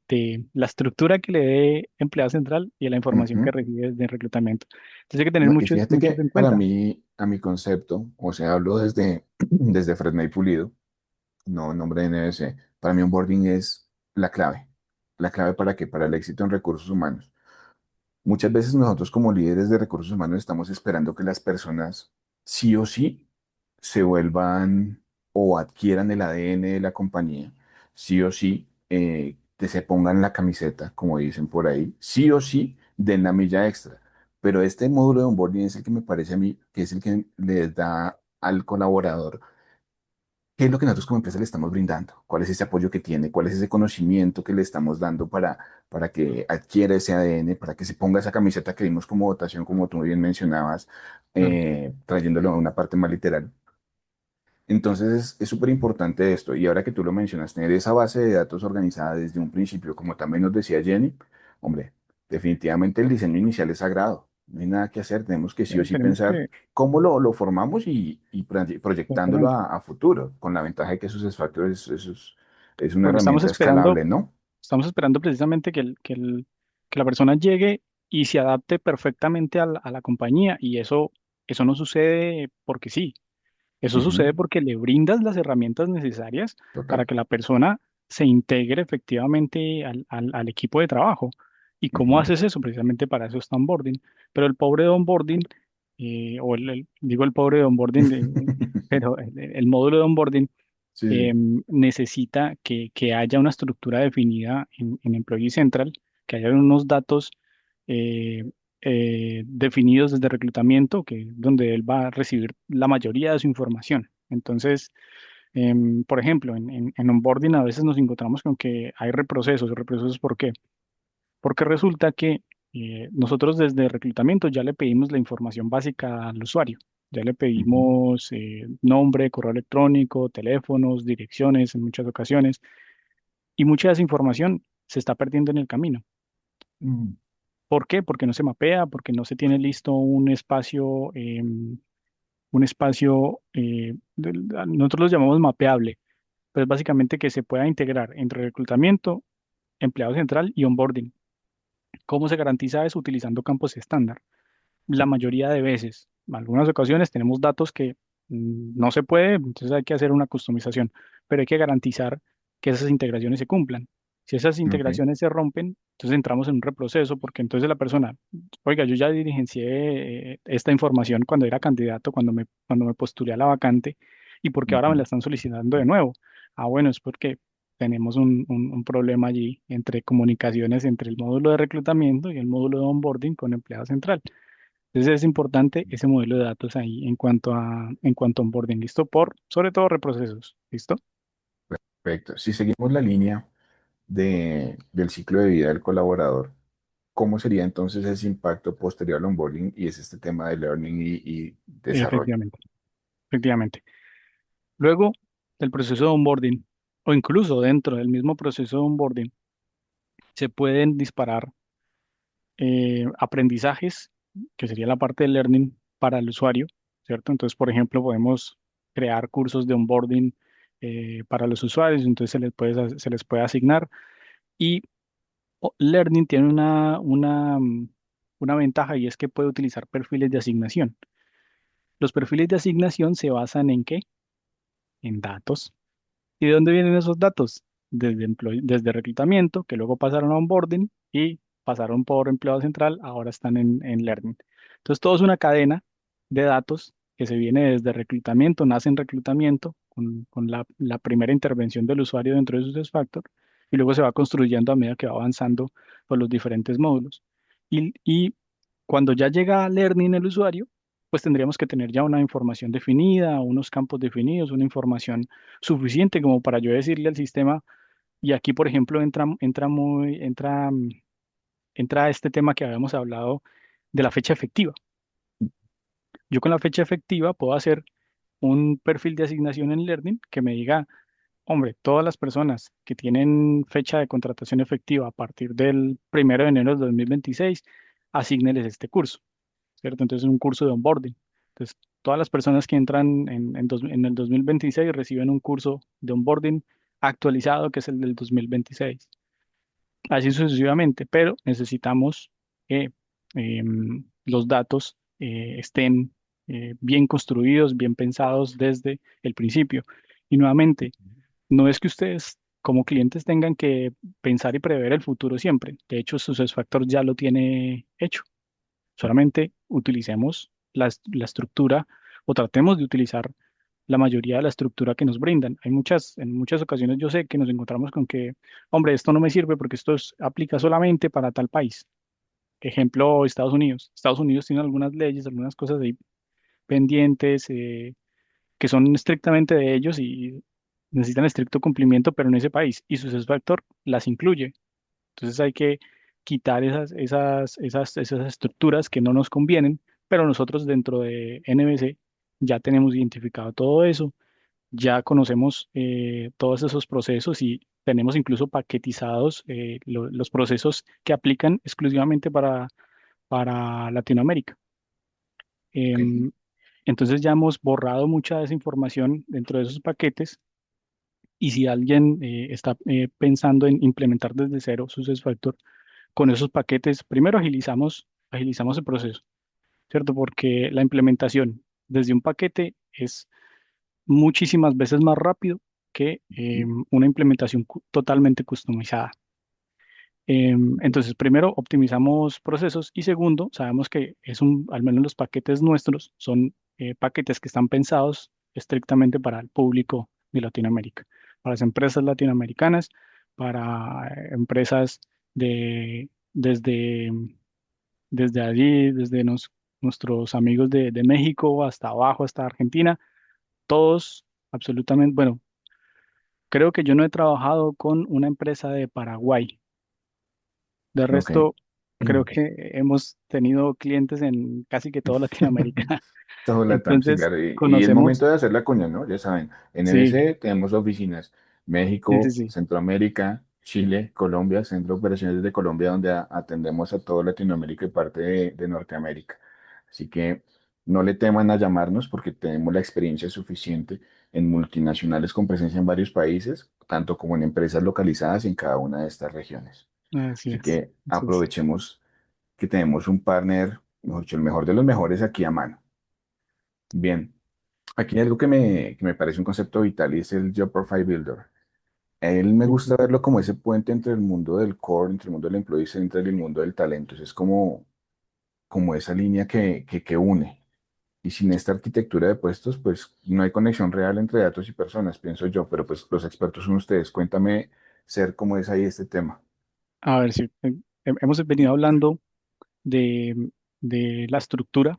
la estructura que le dé empleado central y de la información que ujú. recibe de reclutamiento. Entonces hay que tener No, y fíjate mucho que eso en para cuenta. mí, a mi concepto, o sea, hablo desde, desde Fresnel Pulido, no en nombre de NBC, para mí onboarding es la clave. ¿La clave para qué? Para el éxito en recursos humanos. Muchas veces nosotros como líderes de recursos humanos estamos esperando que las personas sí o sí se vuelvan o adquieran el ADN de la compañía, sí o sí que se pongan la camiseta, como dicen por ahí, sí o sí den la milla extra. Pero este módulo de onboarding es el que me parece a mí que es el que les da al colaborador qué es lo que nosotros como empresa le estamos brindando, cuál es ese apoyo que tiene, cuál es ese conocimiento que le estamos dando para que adquiera ese ADN, para que se ponga esa camiseta que vimos como votación, como tú bien mencionabas, Claro. trayéndolo a una parte más literal. Entonces es súper importante esto. Y ahora que tú lo mencionas, tener esa base de datos organizada desde un principio, como también nos decía Jenny, hombre, definitivamente el diseño inicial es sagrado. No hay nada que hacer, tenemos que sí o sí Tenemos pensar que, cómo lo formamos y proyectándolo exactamente. a futuro, con la ventaja de que esos factores es una Porque herramienta escalable, ¿no? estamos esperando precisamente que la persona llegue y se adapte perfectamente a a la compañía. Y eso no sucede porque sí. Eso Ujú, sucede porque le brindas las herramientas necesarias para total. que la persona se integre efectivamente al equipo de trabajo. ¿Y cómo Ujú. haces eso? Precisamente para eso está onboarding. Pero el pobre de onboarding, digo el pobre de onboarding, pero el módulo de onboarding Sí, necesita que haya una estructura definida en Employee Central, que haya unos datos eh, definidos desde reclutamiento, que es donde él va a recibir la mayoría de su información. Entonces, por ejemplo, en onboarding a veces nos encontramos con que hay reprocesos. ¿Reprocesos por qué? Porque resulta que nosotros desde reclutamiento ya le pedimos la información básica al usuario. Ya le ujú, pedimos nombre, correo electrónico, teléfonos, direcciones en muchas ocasiones. Y mucha de esa información se está perdiendo en el camino. mm, ¿Por qué? Porque no se mapea, porque no se tiene listo un espacio, nosotros lo llamamos mapeable, pero es básicamente que se pueda integrar entre reclutamiento, empleado central y onboarding. ¿Cómo se garantiza eso? Utilizando campos estándar. La mayoría de veces, en algunas ocasiones tenemos datos que no se puede, entonces hay que hacer una customización, pero hay que garantizar que esas integraciones se cumplan. Si esas ok, integraciones se rompen, entonces entramos en un reproceso porque entonces la persona, oiga, yo ya diligencié esta información cuando era candidato, cuando me postulé a la vacante, ¿y por qué ahora me la ujú, están solicitando de nuevo? Ah, bueno, es porque tenemos un problema allí entre comunicaciones entre el módulo de reclutamiento y el módulo de onboarding con empleado central. Entonces es importante ese modelo de datos ahí en cuanto a onboarding, ¿listo? Sobre todo, reprocesos, ¿listo? perfecto. Si seguimos la línea del ciclo de vida del colaborador, ¿cómo sería entonces ese impacto posterior al onboarding y es este tema de learning y desarrollo? Efectivamente, efectivamente. Luego del proceso de onboarding, o incluso dentro del mismo proceso de onboarding, se pueden disparar aprendizajes, que sería la parte de learning para el usuario, ¿cierto? Entonces, por ejemplo, podemos crear cursos de onboarding para los usuarios, entonces se les puede asignar. Y Learning tiene una ventaja y es que puede utilizar perfiles de asignación. Los perfiles de asignación se basan ¿en qué? En datos. ¿Y de dónde vienen esos datos? Desde reclutamiento, que luego pasaron a onboarding y pasaron por empleado central, ahora están en learning. Entonces, todo es una cadena de datos que se viene desde reclutamiento, nace en reclutamiento con la primera intervención del usuario dentro de sus factor y luego se va construyendo a medida que va avanzando por los diferentes módulos. Y cuando ya llega a learning el usuario, pues tendríamos que tener ya una información definida, unos campos definidos, una información suficiente como para yo decirle al sistema, y aquí, por ejemplo, entra este tema que habíamos hablado de la fecha efectiva. Yo con la fecha efectiva puedo hacer un perfil de asignación en Learning que me diga, hombre, todas las personas que tienen fecha de contratación efectiva a partir del 1 de enero del 2026, asígneles este curso, ¿cierto? Entonces, es un curso de onboarding. Entonces, todas las personas que entran en el 2026 reciben un curso de onboarding actualizado, que es el del 2026. Así sucesivamente, pero necesitamos que los datos estén bien construidos, bien pensados desde el principio. Y nuevamente, no es que ustedes como clientes tengan que pensar y prever el futuro siempre. De hecho, SuccessFactors ya lo tiene hecho. Solamente utilicemos la estructura o tratemos de utilizar la mayoría de la estructura que nos brindan. En muchas ocasiones yo sé que nos encontramos con que, hombre, esto no me sirve porque aplica solamente para tal país. Ejemplo, Estados Unidos. Estados Unidos tiene algunas leyes, algunas cosas ahí pendientes que son estrictamente de ellos y necesitan estricto cumplimiento, pero en ese país. Y SuccessFactors las incluye. Entonces hay que quitar esas estructuras que no nos convienen, pero nosotros dentro de NBC ya tenemos identificado todo eso, ya conocemos todos esos procesos y tenemos incluso paquetizados los procesos que aplican exclusivamente para Latinoamérica. ok, Em, entonces ya hemos borrado mucha de esa información dentro de esos paquetes y si alguien está pensando en implementar desde cero SuccessFactors, con esos paquetes, primero agilizamos el proceso, ¿cierto? Porque la implementación desde un paquete es muchísimas veces más rápido que una implementación totalmente customizada. Entonces, primero, optimizamos procesos y segundo, sabemos que al menos los paquetes nuestros son paquetes que están pensados estrictamente para el público de Latinoamérica, para las empresas latinoamericanas, para empresas desde, desde allí, nuestros amigos de México hasta abajo, hasta Argentina, todos absolutamente, bueno, creo que yo no he trabajado con una empresa de Paraguay. De ok. resto, creo que hemos tenido clientes en casi que toda Latinoamérica. Todo Latam, sí, Entonces, claro. Y es conocemos, momento de hacer la cuña, ¿no? Ya saben, en sí, NBC tenemos oficinas, sí, sí, México, sí. Centroamérica, Chile, Colombia, Centro de Operaciones de Colombia, donde atendemos a toda Latinoamérica y parte de Norteamérica. Así que no le teman a llamarnos porque tenemos la experiencia suficiente en multinacionales con presencia en varios países, tanto como en empresas localizadas en cada una de estas regiones. Así Así es. que Así es. aprovechemos que tenemos un partner, mejor dicho, el mejor de los mejores aquí a mano. Bien, aquí hay algo que me parece un concepto vital y es el Job Profile Builder. A él me Sí. gusta verlo como ese puente entre el mundo del core, entre el mundo del employee central y el mundo del talento. Es como esa línea que une. Y sin esta arquitectura de puestos, pues no hay conexión real entre datos y personas, pienso yo, pero pues los expertos son ustedes. Cuéntame, Ser, cómo es ahí este tema. A ver, sí, hemos venido hablando de, de la estructura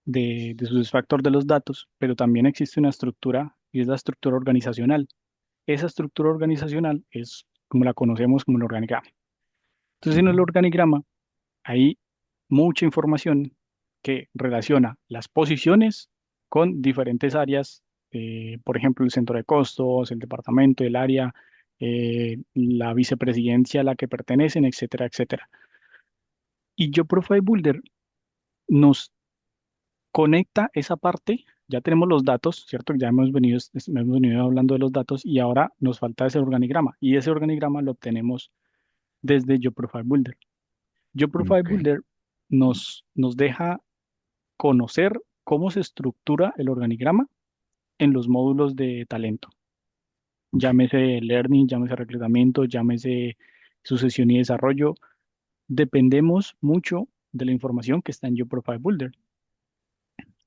de sus factores de los datos, pero también existe una estructura y es la estructura organizacional. Esa estructura organizacional es como la conocemos como el organigrama. Entonces, en Ujú. el organigrama hay mucha información que relaciona las posiciones con diferentes áreas, por ejemplo, el centro de costos, el departamento, el área, la vicepresidencia a la que pertenecen, etcétera, etcétera. Y Job Profile Builder nos conecta esa parte. Ya tenemos los datos, ¿cierto? Ya hemos venido hablando de los datos y ahora nos falta ese organigrama. Y ese organigrama lo obtenemos desde Job Profile Builder. Job Profile Ok, Builder nos deja conocer cómo se estructura el organigrama en los módulos de talento. ok. Llámese learning, llámese reclutamiento, llámese sucesión y desarrollo. Dependemos mucho de la información que está en Job Profile Builder.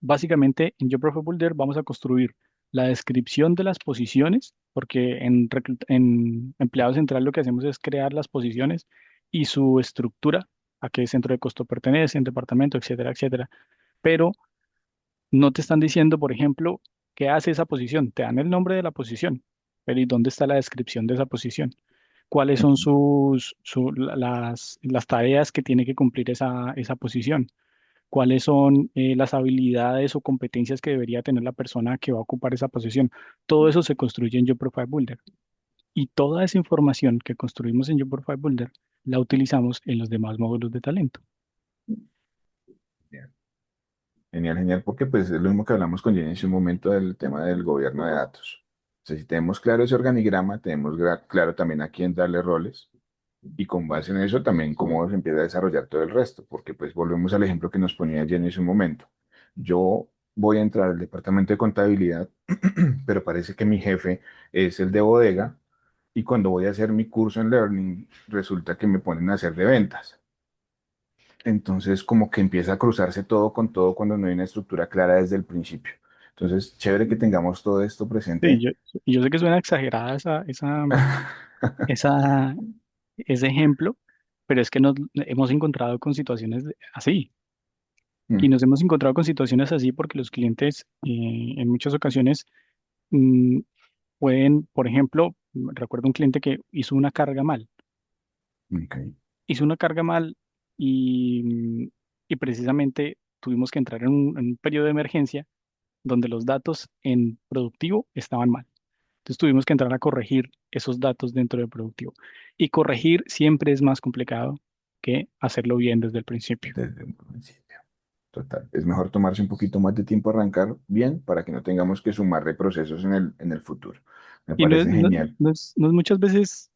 Básicamente, en Job Profile Builder vamos a construir la descripción de las posiciones, porque en empleado central lo que hacemos es crear las posiciones y su estructura, a qué centro de costo pertenece, en departamento, etcétera, etcétera. Pero no te están diciendo, por ejemplo, qué hace esa posición. Te dan el nombre de la posición, pero ¿y dónde está la descripción de esa posición? ¿Cuáles son Ujú. las tareas que tiene que cumplir esa posición? ¿Cuáles son las habilidades o competencias que debería tener la persona que va a ocupar esa posición? Todo eso se construye en Job Profile Builder. Y toda esa información que construimos en Job Profile Builder la utilizamos en los demás módulos de talento. Bien. Genial, genial, porque pues es lo mismo que hablamos con Jenny hace un momento del tema del gobierno de datos. O sea, si tenemos claro ese organigrama, tenemos claro también a quién darle roles y con base en eso también cómo se empieza a desarrollar todo el resto, porque pues volvemos al ejemplo que nos ponía Jenny hace un momento. Yo voy a entrar al departamento de contabilidad, pero parece que mi jefe es el de bodega y cuando voy a hacer mi curso en Learning resulta que me ponen a hacer de ventas. Entonces, como que empieza a cruzarse todo con todo cuando no hay una estructura clara desde el principio. Entonces, chévere que tengamos todo esto Sí, presente. y yo sé que suena exagerada esa, ese ejemplo, pero es que nos hemos encontrado con situaciones así. Y Mm, nos hemos encontrado con situaciones así porque los clientes en muchas ocasiones mm, pueden, por ejemplo, recuerdo un cliente que ok, hizo una carga mal y precisamente tuvimos que entrar en un periodo de emergencia donde los datos en productivo estaban mal. Entonces tuvimos que entrar a corregir esos datos dentro del productivo. Y corregir siempre es más complicado que hacerlo bien desde el principio. desde un principio. Total. Es mejor tomarse un poquito más de tiempo a arrancar bien para que no tengamos que sumarle procesos en el futuro. Me Y parece genial. no es muchas veces,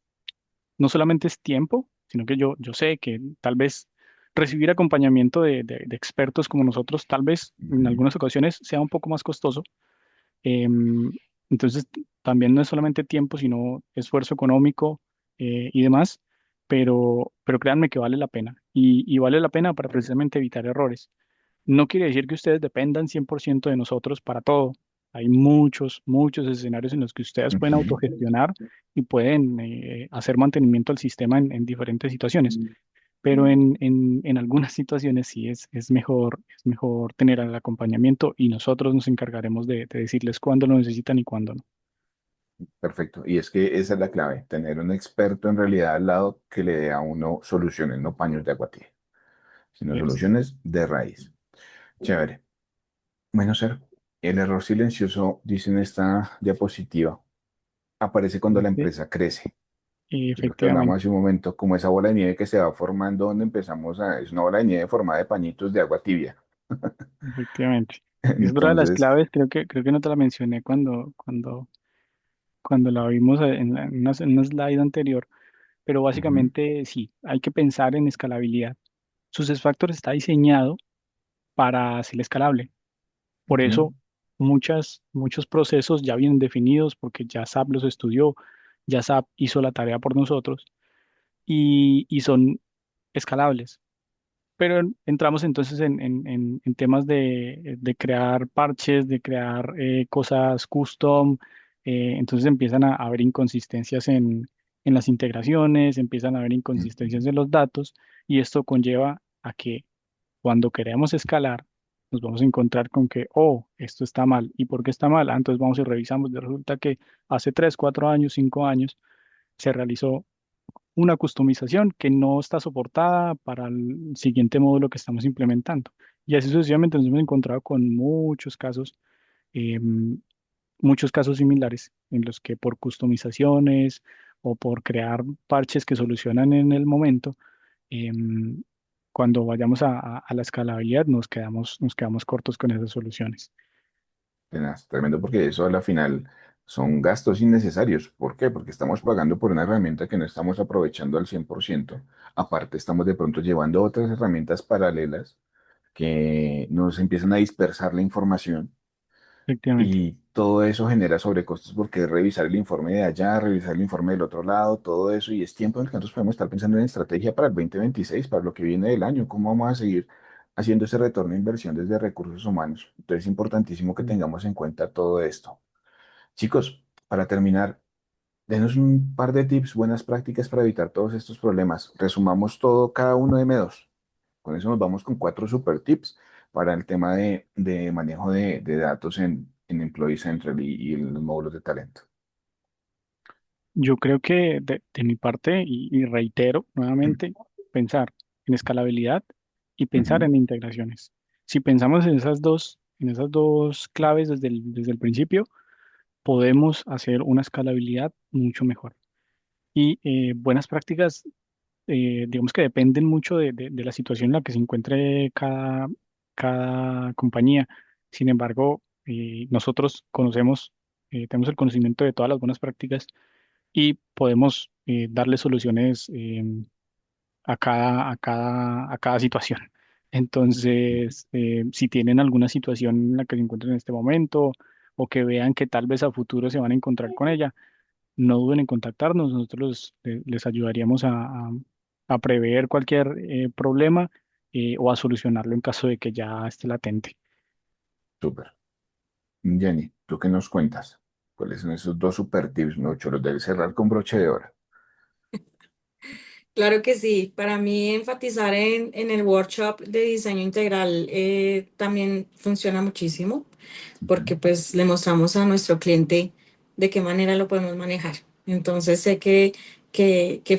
no solamente es tiempo, sino que yo sé que tal vez recibir acompañamiento de expertos como nosotros, tal vez en Ujú. algunas ocasiones sea un poco más costoso. Em, entonces, también no es solamente tiempo, sino esfuerzo económico y demás, pero créanme que vale la pena. Y vale la pena para precisamente evitar errores. No quiere decir que ustedes dependan 100% de nosotros para todo. Hay muchos escenarios en los que ustedes pueden Ujú. autogestionar y pueden hacer mantenimiento al sistema en diferentes situaciones. Pero en algunas situaciones sí es mejor tener el acompañamiento y nosotros nos encargaremos de decirles cuándo lo necesitan y cuándo no. Perfecto. Y es que esa es la clave, tener un experto en realidad al lado que le dé a uno soluciones, no paños de agua tibia, sino Es, soluciones de raíz. Chévere. Bueno, ser, el error silencioso, dice en esta diapositiva, aparece cuando la este, empresa crece. Es lo que hablamos efectivamente, hace un momento, como esa bola de nieve que se va formando donde es una bola de nieve formada de pañitos de agua tibia. efectivamente. Es otra de las Entonces, claves, creo que no te la mencioné cuando la vimos en una slide anterior, pero ujú, básicamente sí, hay que pensar en escalabilidad. SuccessFactors está diseñado para ser escalable. Por ujú, eso muchos procesos ya vienen definidos porque ya SAP los estudió, ya SAP hizo la tarea por nosotros y son escalables. Pero entramos entonces en temas de crear parches, de crear cosas custom. Entonces empiezan a haber inconsistencias en las integraciones, empiezan a haber inconsistencias ujú. en los datos y esto conlleva a que cuando queremos escalar, nos vamos a encontrar con que, oh, esto está mal. ¿Y por qué está mal? Ah, entonces vamos y revisamos. Y resulta que hace 3, 4 años, 5 años, se realizó una customización que no está soportada para el siguiente módulo que estamos implementando. Y así sucesivamente nos hemos encontrado con eh, muchos casos similares en los que por customizaciones o por crear parches que solucionan en el momento, em, cuando vayamos a la escalabilidad nos quedamos cortos con esas soluciones. Tenaz, tremendo porque eso a la final son gastos innecesarios. ¿Por qué? Porque estamos pagando por una herramienta que no estamos aprovechando al 100%. Aparte, estamos de pronto llevando otras herramientas paralelas que nos empiezan a dispersar la información. Efectivamente. Y todo eso genera sobrecostos porque es revisar el informe de allá, revisar el informe del otro lado, todo eso. Y es tiempo en el que nosotros podemos estar pensando en estrategia para el 2026, para lo que viene del año, cómo vamos a seguir haciendo ese retorno de inversión desde recursos humanos. Entonces es importantísimo que Mm. tengamos en cuenta todo esto. Chicos, para terminar, denos un par de tips, buenas prácticas para evitar todos estos problemas. Resumamos todo, cada uno de M2. Con eso nos vamos con cuatro super tips para el tema de manejo de datos en Employee Central y en los módulos de talento. Yo creo que de mi parte, y reitero nuevamente, pensar en escalabilidad y pensar Ujú. en integraciones. Si pensamos en esas dos claves desde el principio, podemos hacer una escalabilidad mucho mejor. Y buenas prácticas, digamos que dependen mucho de la situación en la que se encuentre cada compañía. Sin embargo, nosotros tenemos el conocimiento de todas las buenas prácticas y podemos darle soluciones a cada situación. Entonces, si tienen alguna situación en la que se encuentren en este momento o que vean que tal vez a futuro se van a encontrar con ella, no duden en contactarnos. Nosotros les ayudaríamos a prever cualquier problema o a solucionarlo en caso de que ya esté latente. Súper. Jenny, ¿tú qué nos cuentas? ¿Cuáles son esos dos super tips, mucho? Los debes cerrar con broche de oro. Claro que sí, para mí enfatizar en el workshop de diseño integral también funciona muchísimo porque Ujú. pues le mostramos a nuestro cliente de qué manera lo podemos manejar. Entonces sé que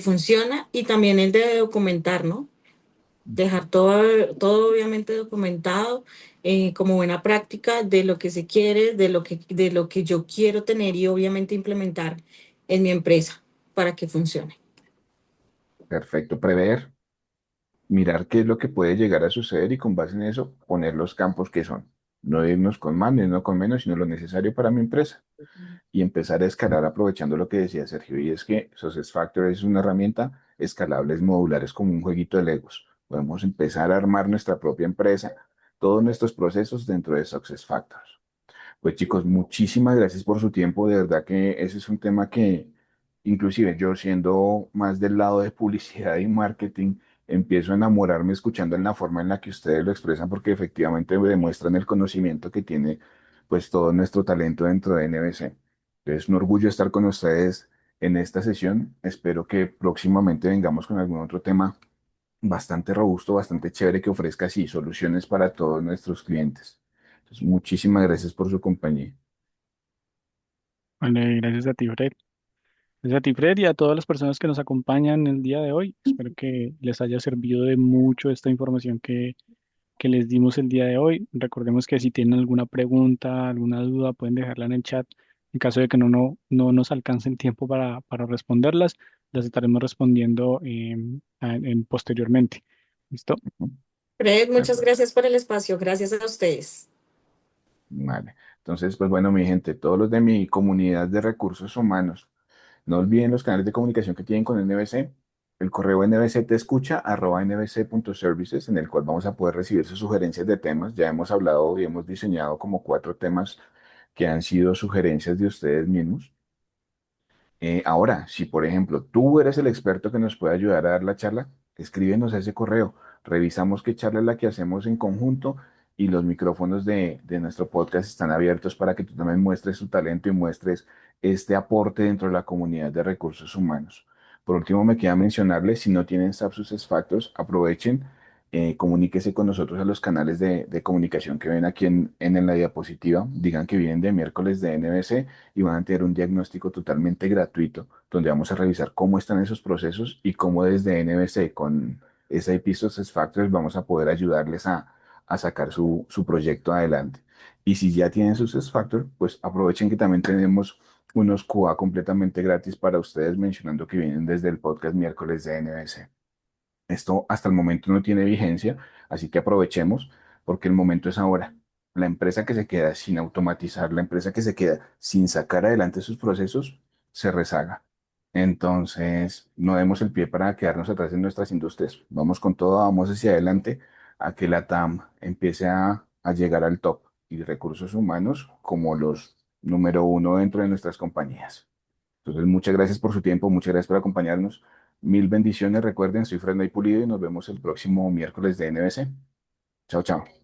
funciona y también el de documentar, ¿no? Dejar todo obviamente documentado como buena práctica de lo que se quiere, de lo que yo quiero tener y obviamente implementar en mi empresa para que funcione. Perfecto. Prever. mirar qué es lo que puede llegar a suceder y con base en eso poner los campos que son. No irnos con más, ni no con menos, sino lo necesario para mi empresa. Y empezar a escalar aprovechando lo que decía Sergio, y es que Success Factor es una herramienta escalable, es modular, es como un jueguito de Legos. Podemos empezar a armar nuestra propia empresa, todos nuestros procesos dentro de Success Factors. Pues chicos, muchísimas gracias por su tiempo. De verdad que ese es un tema que, inclusive yo siendo más del lado de publicidad y marketing, empiezo a enamorarme escuchando en la forma en la que ustedes lo expresan, porque efectivamente demuestran el conocimiento que tiene pues todo nuestro talento dentro de NBC. Es un orgullo estar con ustedes en esta sesión. Espero que próximamente vengamos con algún otro tema bastante robusto, bastante chévere que ofrezca así soluciones para todos nuestros clientes. Entonces, muchísimas gracias por su compañía. Vale, gracias a ti, Fred. Gracias a ti, Fred, y a todas las personas que nos acompañan el día de hoy. Espero que les haya servido de mucho esta información que les dimos el día de hoy. Recordemos que si tienen alguna pregunta, alguna duda, pueden dejarla en el chat. En caso de que no nos alcance el tiempo para responderlas, las estaremos respondiendo posteriormente. ¿Listo? Fred, De muchas acuerdo. gracias por el espacio. Gracias a ustedes. Vale. Entonces, pues bueno, mi gente, todos los de mi comunidad de recursos humanos, no olviden los canales de comunicación que tienen con NBC. El correo nbctescucha@nbc.services, en el cual vamos a poder recibir sus sugerencias de temas. Ya hemos hablado y hemos diseñado como 4 temas que han sido sugerencias de ustedes mismos. Ahora, si por ejemplo tú eres el experto que nos puede ayudar a dar la charla, escríbenos a ese correo. Revisamos qué charla es la que hacemos en conjunto y los micrófonos de nuestro podcast están abiertos para que tú también muestres tu talento y muestres este aporte dentro de la comunidad de recursos humanos. Por último, me queda mencionarles, si no tienen SAP Factors, aprovechen, comuníquese con nosotros a los canales de comunicación que ven aquí en la diapositiva. Digan que vienen de miércoles de NBC y van a tener un diagnóstico totalmente gratuito donde vamos a revisar cómo están esos procesos y cómo desde NBC con SAP SuccessFactors vamos a poder ayudarles a sacar su proyecto adelante. Y si ya tienen SuccessFactors, pues aprovechen que también tenemos unos QA completamente gratis para ustedes mencionando que vienen desde el podcast miércoles de NBC. Esto hasta el momento no tiene vigencia, así que aprovechemos porque el momento es ahora. La empresa que se queda sin automatizar, la empresa que se queda sin sacar adelante sus procesos, se rezaga. Entonces, no demos el pie para quedarnos atrás en nuestras industrias. Vamos con todo, vamos hacia adelante a que la TAM empiece a llegar al top y recursos humanos como los número uno dentro de nuestras compañías. Entonces, muchas gracias por su tiempo, muchas gracias por acompañarnos. Mil bendiciones. Recuerden, soy Fred Pulido y nos vemos el próximo miércoles de NBC. Chao, chao.